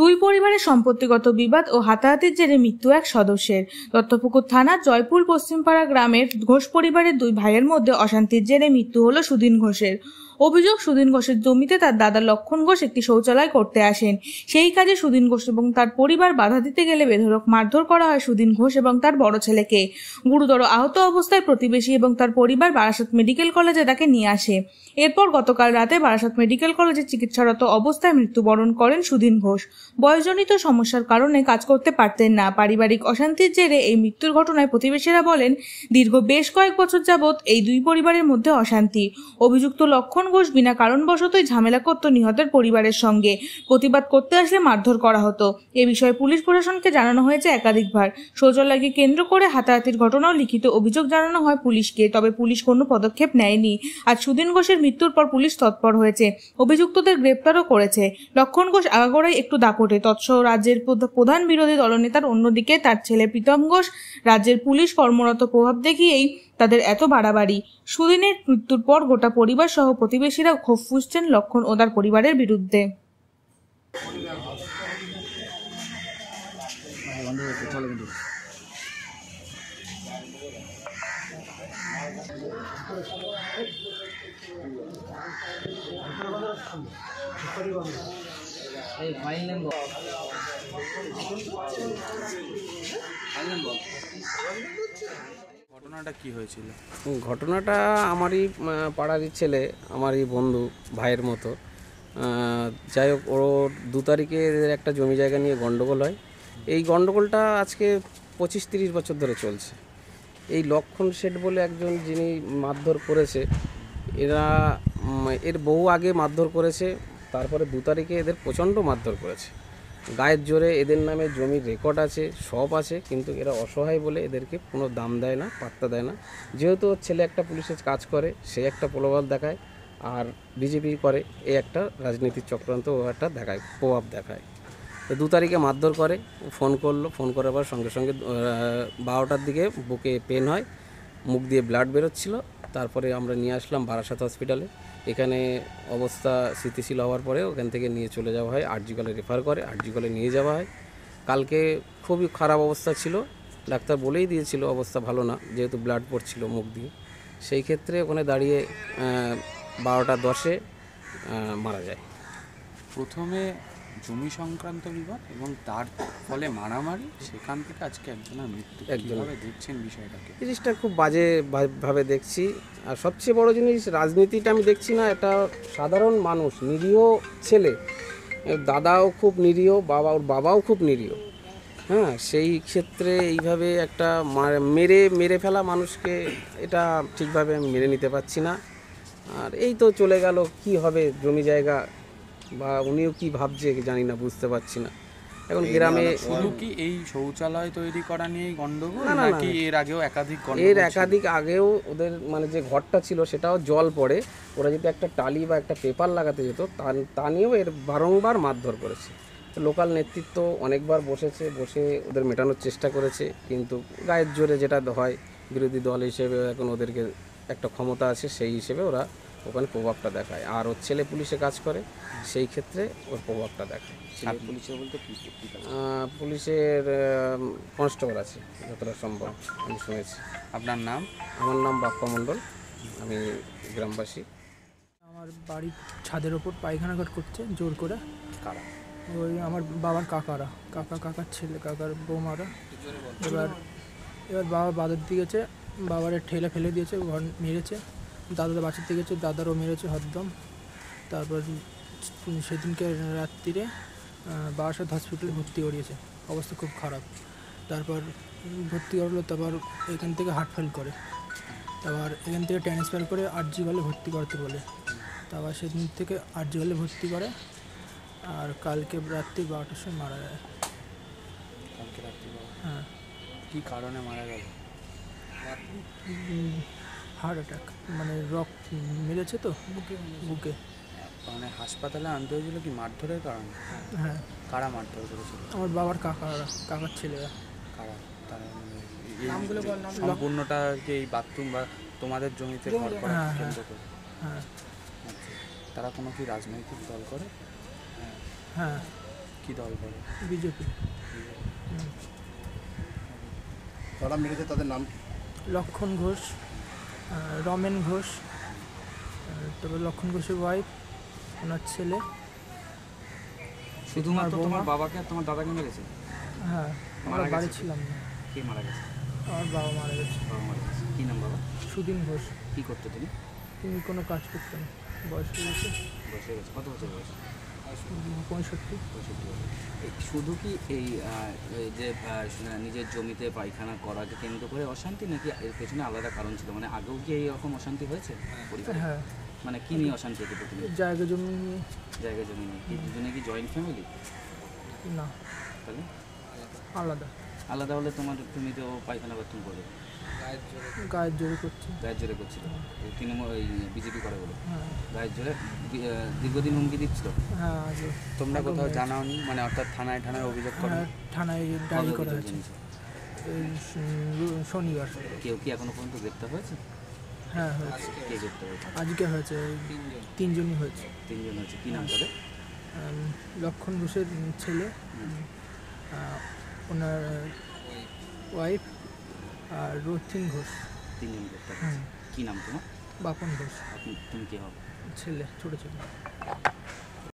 দুই পরিবারের সম্পত্তিগত বিবাদ ও হাতাহাতির জেরে মৃত্যু এক সদস্যের। দত্তপুকুর থানার জয়পুর পশ্চিমপাড়া গ্রামের ঘোষ পরিবারের দুই ভাইয়ের মধ্যে অশান্তির জেরে মৃত্যু হলো সুধীন ঘোষের। অভিযোগ, সুধীন ঘোষের জমিতে তার দাদা লক্ষণ ঘোষ একটি শৌচালয় করতে আসেন। সেই কাজে সুধীন ঘোষ এবং তার পরিবার বাধা দিতে গেলে বেধড়ক মারধর করা হয় সুধীন ঘোষ এবং তার বড় ছেলেকে। গুরুতর আহত অবস্থায় প্রতিবেশী এবং তার পরিবার বারাসাত মেডিকেল কলেজে তাকে নিয়ে আসে। এরপর গতকাল রাতে বারাসাত মেডিকেল কলেজে চিকিৎসারত অবস্থায় মৃত্যুবরণ করেন সুধীন ঘোষ। বয়সজনিত সমস্যার কারণে কাজ করতে পারতেন না। পারিবারিক অশান্তির জেরে এই মৃত্যুর ঘটনায় প্রতিবেশীরা বলেন, দীর্ঘ বেশ কয়েক বছর যাবৎ এই দুই পরিবারের মধ্যে অশান্তি। অভিযুক্ত লক্ষণ ঘোষ বিনা কারণবশতই ঝামেলা করত নিহতের পরিবারের সঙ্গে। প্রতিবাদ করতে আসলে মারধর করা হতো। এ বিষয়ে পুলিশ প্রশাসনকে জানানো হয়েছে একাধিকবার। শৌচালয়কে কেন্দ্র করে হাতাহাতির ঘটনাও লিখিত অভিযোগ জানানো হয় পুলিশকে, তবে পুলিশ কোনো পদক্ষেপ নেয়নি। আজ সুধীন ঘোষের মৃত্যুর পর পুলিশ তৎপর হয়েছে, অভিযুক্তদের গ্রেপ্তারও করেছে। লক্ষণ ঘোষ আগাগোড়াই একটু দাপটে, তৎসহ রাজ্যের প্রধান বিরোধী দলনেতার, অন্যদিকে তার ছেলে প্রীতম ঘোষ। রাজ্যের পুলিশ কর্মরত প্রভাব দেখিয়েই তাদের এত বাড়াবাড়ি। সুধীনের মৃত্যুর পর গোটা পরিবার সহ প্রতিবেশীরা ক্ষোভ ফুঁসছেন লক্ষণ ও তার পরিবারের বিরুদ্ধে। ঘটনাটা কি হয়েছিল? ঘটনাটা আমারই পাড়ারই ছেলে, আমারই বন্ধু, ভাইয়ের মতো। যাই হোক, ওর 2 তারিখে এদের একটা জমি জায়গা নিয়ে গণ্ডগোল হয়। এই গণ্ডগোলটা আজকে 25-30 বছর ধরে চলছে। এই লক্ষণ শেঠ বলে একজন, যিনি মারধর করেছে, এর বহু আগে মারধর করেছে। তারপরে 2 তারিখে এদের প্রচণ্ড মারধর করেছে। গায়ের জোরে এদের নামে জমির রেকর্ড আছে, সব আছে, কিন্তু এরা অসহায় বলে এদেরকে কোনো দাম দেয় না, পাত্তা দেয় না। যেহেতু ওর ছেলে একটা পুলিশের কাজ করে, সে একটা প্রলোভন দেখায়, আর বিজেপি করে, এই একটা রাজনীতির চক্রান্ত ও একটা দেখায়, প্রভাব দেখায়। তো 2 তারিখে মারধর করে, ফোন করলো, ফোন করার পর সঙ্গে সঙ্গে 12টার দিকে বুকে পেন হয়, মুখ দিয়ে ব্লাড বেরোচ্ছিল। তারপরে আমরা নিয়ে আসলাম বারাসাত হসপিটালে। এখানে অবস্থা স্থিতিশীল হওয়ার পরে ওখান থেকে নিয়ে চলে যাওয়া হয়, আরজি কলে রেফার করে, আরজি কলে নিয়ে যাওয়া হয়। কালকে খুবই খারাপ অবস্থা ছিল, ডাক্তার বলেই দিয়েছিল অবস্থা ভালো না, যেহেতু ব্লাড পড়ছিল মুখ দিয়ে। সেই ক্ষেত্রে ওখানে দাঁড়িয়ে 12টা 10-এ মারা যায়। প্রথমে জমি সংক্রান্ত বিবাদ এবং তার ফলে মারামারি, সেখান থেকে আজকে একজনের মৃত্যু। কিভাবে দেখছেন বিষয়টাকে? জিনিসটা খুব বাজেভাবে দেখছি। আর সবচেয়ে বড় জিনিস, রাজনীতিটা আমি দেখছি না, এটা সাধারণ মানুষ, নিরীহ ছেলে, দাদাও খুব নিরীহ, ওর বাবাও খুব নিরীহ। হ্যাঁ, সেই ক্ষেত্রে এইভাবে একটা মেরে ফেলা মানুষকে, এটা ঠিকভাবে আমি মেনে নিতে পারছি না। আর এই তো চলে গেল, কি হবে জমি জায়গা, বা উনিও কি ভাবছে জানি না, বুঝতে পারছি না। এখন গ্রামে শুধু কি এই শৌচালয় তৈরি করা নিয়ে গন্ডগোল, নাকি এর আগেও একাধিক আগেও ওদের যে ঘরটা ছিল সেটাও জল পড়ে, ওরা যদি একটা টালি বা একটা পেপার লাগাতে যেত, তা নিয়েও এর বারংবার মারধর করেছে। লোকাল নেতৃত্ব অনেকবার বসে ওদের মেটানোর চেষ্টা করেছে, কিন্তু গায়ের জোরে যেটা হয়, বিরোধী দল হিসেবে এখন ওদেরকে একটা ক্ষমতা আছে, সেই হিসেবে ওরা ওখানে প্রভাবটা দেখায়। আর ওর ছেলে পুলিশে কাজ করে, সেই ক্ষেত্রে ওর প্রভাবটা দেখায়। পুলিশের বলতে পুলিশের কনস্টেবল আছে যতটা সম্ভব, আমি শুনেছি। আপনার নাম? আমার নাম বাপ্পা মণ্ডল, আমি গ্রামবাসী। আমার বাড়ির ছাদের ওপর পায়খানা ঘাট করছে জোর করে। কারা? ওই আমার বাবার কাকার ছেলে, কাকার বৌমারা। এবার বাবা বাজার দিয়েছে, বাবারে ঠেলে ফেলে দিয়েছে, ঘর মেরেছে। দাদা বাঁচাতে গেছে, দাদারও মেরেছে হরদম। তারপর সেদিনকে রাত্রিরে বারাসাত হসপিটালে ভর্তি করিয়েছে, অবস্থা খুব খারাপ। তারপর ভর্তি করলো, তারপর এখান থেকে হার্ট ফেল করে, তারপর এখান থেকে ট্রান্সফার করে আরজি কলে ভর্তি করতে বলে। তারপর সেদিন থেকে আরজি কলে ভর্তি করে, আর কালকে রাত্রি 12টার সময় মারা যায়। কালকে রাত্রি? হ্যাঁ। কী কারণে মারা গেল? হার্ট অ্যাটাক, রক্ত মেরেছে তো বুকে। হাসপাতালে আনতে হয়েছিল কি মারধরের কারণে? হ্যাঁ। কারা মারধর করেছিল? আমার বাবার কাকার ছেলেরা। কারা? তারা সম্পূর্ণটা কি এই বাথরুম বা তোমাদের জমিতে ঘর করা কেন্দ্র করে? হ্যাঁ। আচ্ছা, তারা কোনো কি রাজনৈতিক দল করে? হ্যাঁ। কি কি দল করে? বিজেপি। যারা মেরেছে তাদের নাম কি? লক্ষণ ঘোষ, রমেন ঘোষ, তারপর লক্ষণ ঘোষের ওয়াইফ, ওনার ছেলে। শুধুমাত্র বৌমা। তোমার বাবাকে আর তোমার দাদাকে মেরেছে? হ্যাঁ, আমরা মারা বাড়ি গেছে? ছিলাম না, কে মারা গেছে? আমার বাবা মারা গেছে। বাবা মারা গেছে। কী নাম বাবা? সুদিন ঘোষ। কী করতো তিনি? তিনি কোনো কাজ করতেন না, বয়স হয়ে গেছে বসে গেছে। কত বছর বয়স? 65। 65 বছর। শুধু কি এই যে নিজের জমিতে পায়খানা করাকে কেন্দ্র করে অশান্তি, নাকি এর পেছনে আলাদা কারণ ছিল? মানে আগেও কি এইরকম অশান্তি হয়েছে পরিবারে? হ্যাঁ, মানে কি নিয়ে অশান্তি হতো প্রতিদিন? জায়গা জমি নিয়ে। জায়গা জমি নিয়ে। কি দুজনে কি জয়েন্ট ফ্যামিলি? না, তাহলে আলাদা। আলাদা হলে তুমি তো পায়খানা বাথরুম করবে, গায়ের জোরে করছে। গায়ের জোরে করছিল তৃণমূল ওই বিজেপি করে বলে হ্যাঁ, গায়ের জোরে দীর্ঘদিন হুমকি দিচ্ছিল। হ্যাঁ, আগে। তোমরা আগে কোথাও হয়েছে। জানাওনি, মানে অর্থাৎ থানায় অভিযোগ করো? হ্যাঁ, থানায় ডায়েরি কবে করা অভিযোগ হয়েছে জানিয়েছো? এই শনিবার। কেউ কি এখনো পর্যন্ত গ্রেপ্তার হয়েছে? হ্যাঁ, হয়েছে। কে গ্রেপ্তার হয়েছে? আজকে হয়েছে, তিনজনই হয়েছে। তিনজন হয়েছে। কী নাম তাদের? লক্ষণ ঘোষের ছেলে, ওনার ওয়াইফ, আর রথিন ঘোষ। তিনজন গ্রেপ্তার হুম। হয়েছে। কী নাম তোমার? বাপন ঘোষ, তুমি কে হবে? ছেলে, ছোটো ছেলে।